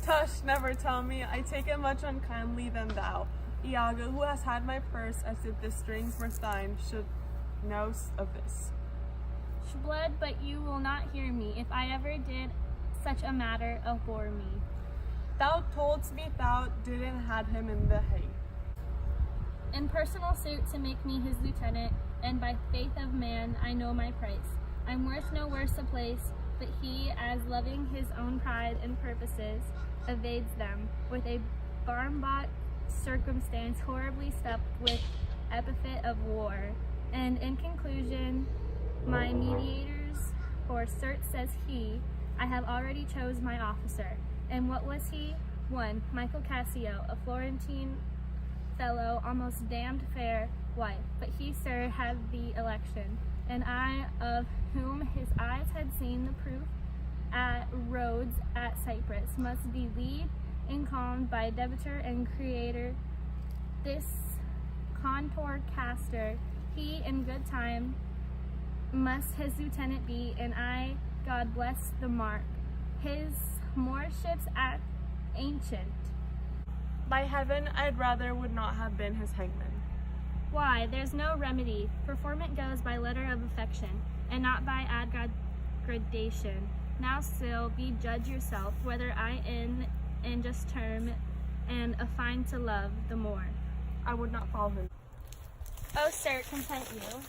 Tush, never tell me, I take it much unkindly than thou. Iago, who has had my purse as if the strings were thine, should know of this. Blood, but you will not hear me. If I ever did, such a matter abhor me. Thou toldst me thou didn't had him in the hay. In personal suit to make me his lieutenant, and by faith of man I know my price. I'm worth no worse a place, but he, as loving his own pride and purposes, evades them with a barn-bought circumstance horribly stuffed with epithet of war. And in conclusion, my mediators, for cert says he, I have already chose my officer. And what was he? 1. Michael Cassio, a Florentine fellow, almost damned fair wife. But he, sir, had the election, and I, of whom his eyes had seen the proof at Rhodes, at Cyprus, must be lead and calmed by debitor and creator. This contour caster, he in good time must his lieutenant be, and I, God bless the mark, his moorships at ancient. By heaven, I'd rather would not have been his hangman. Why, there's no remedy. Performance goes by letter of affection, and not by gradation. Now still, be judge yourself, whether I in just term, and a fine to love the more. I would not follow him. Oh, sir, content you.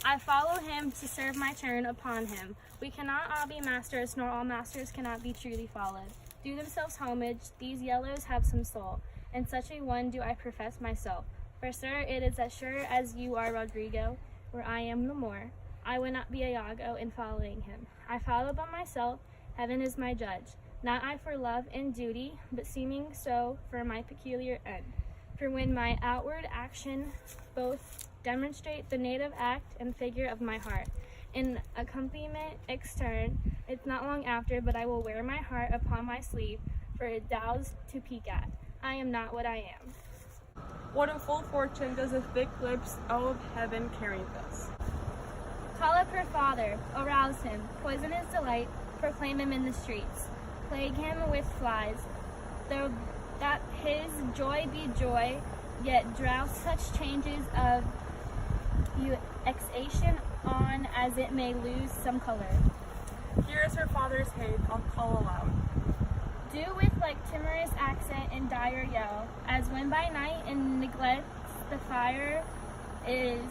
I follow him to serve my turn upon him. We cannot all be masters, nor all masters cannot be truly followed. Do themselves homage, these yellows have some soul, and such a one do I profess myself. For, sir, it is as sure as you are Rodrigo, where I am the more. I would not be Iago in following him. I follow but myself, heaven is my judge. Not I for love and duty, but seeming so for my peculiar end. For when my outward action both demonstrate the native act and figure of my heart, in accompaniment extern, it's not long after, but I will wear my heart upon my sleeve, for it dows to peek at. I am not what I am. What in full fortune does the thick lips of heaven carry thus? Call up her father, arouse him, poison his delight, proclaim him in the streets, plague him with flies, though that his joy be joy, yet drouse such changes of exation on as it may lose some color. Here is her father's hate, I'll call aloud. Do with like timorous accent and dire yell, as when by night and neglects the fire is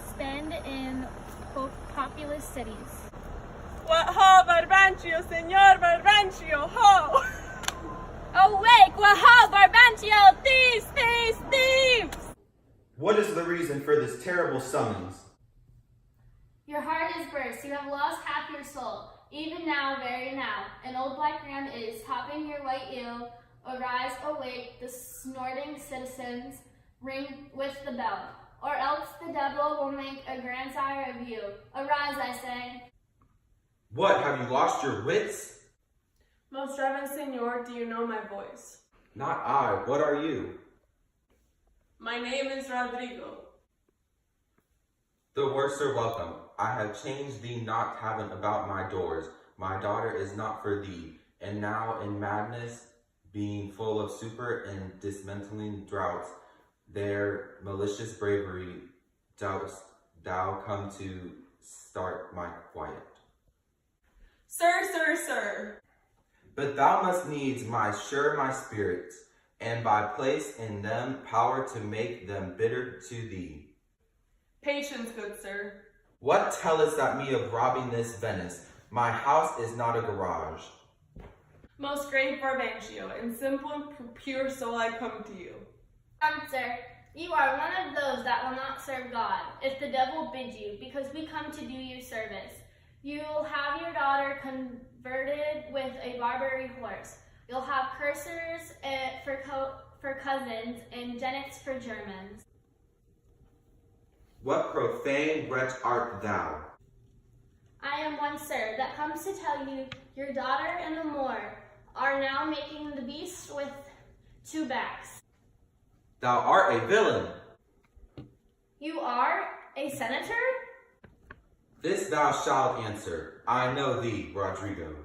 spent in populous cities. What ho, Barbancio, Senor Barbancio, ho! Awake, what ho, Barbancio, thieves, thieves, thieves! What is the reason for this terrible summons? Your heart is burst, you have lost half your soul. Even now, very now, an old black ram is topping your white eel. Arise, awake, the snorting citizens, ring with the bell, or else the devil will make a grandsire of you. Arise, I say. What, have you lost your wits? Most reverend Senor, do you know my voice? Not I, what are you? My name is Rodrigo. The worst are welcome. I have changed thee not having about my doors. My daughter is not for thee. And now in madness, being full of super and dismantling droughts, their malicious bravery, doubts thou come to start my quiet. Sir. But thou must needs my spirits, and by place in them power to make them bitter to thee. Patience, good sir. What tellest that me of robbing this Venice? My house is not a garage. Most great Barbancio, in simple and pure soul I come to you. Come, sir, you are one of those that will not serve God, if the devil bid you, because we come to do you service. You'll have your daughter converted with a Barbary horse. You'll have cursors for cousins and genets for Germans. What profane wretch art thou? I am one, sir, that comes to tell you your daughter and the Moor are now making the beast with two backs. Thou art a villain. You are a senator? This thou shalt answer. I know thee, Rodrigo.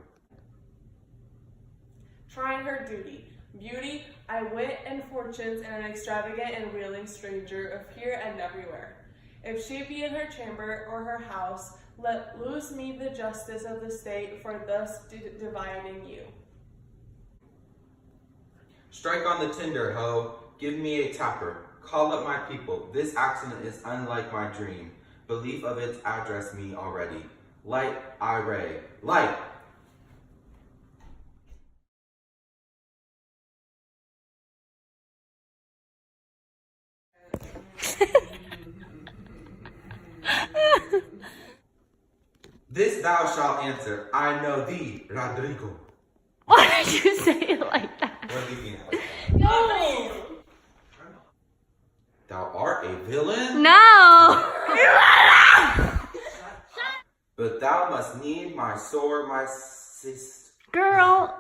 trying her duty. Beauty, I wit and fortunes, and an extravagant and wheeling stranger of here and everywhere. If she be in her chamber or her house, let loose me the justice of the state for thus dividing you. Strike on the tinder, ho. Give me a tapper. Call up my people. This accident is unlike my dream. Belief of its address me already. Light, I ray. Light! This thou shalt answer. I know thee, Rodrigo. Why did you say it like that? What do you mean? No! Thou art a villain? No! But thou must need my sword, my sister. Girl.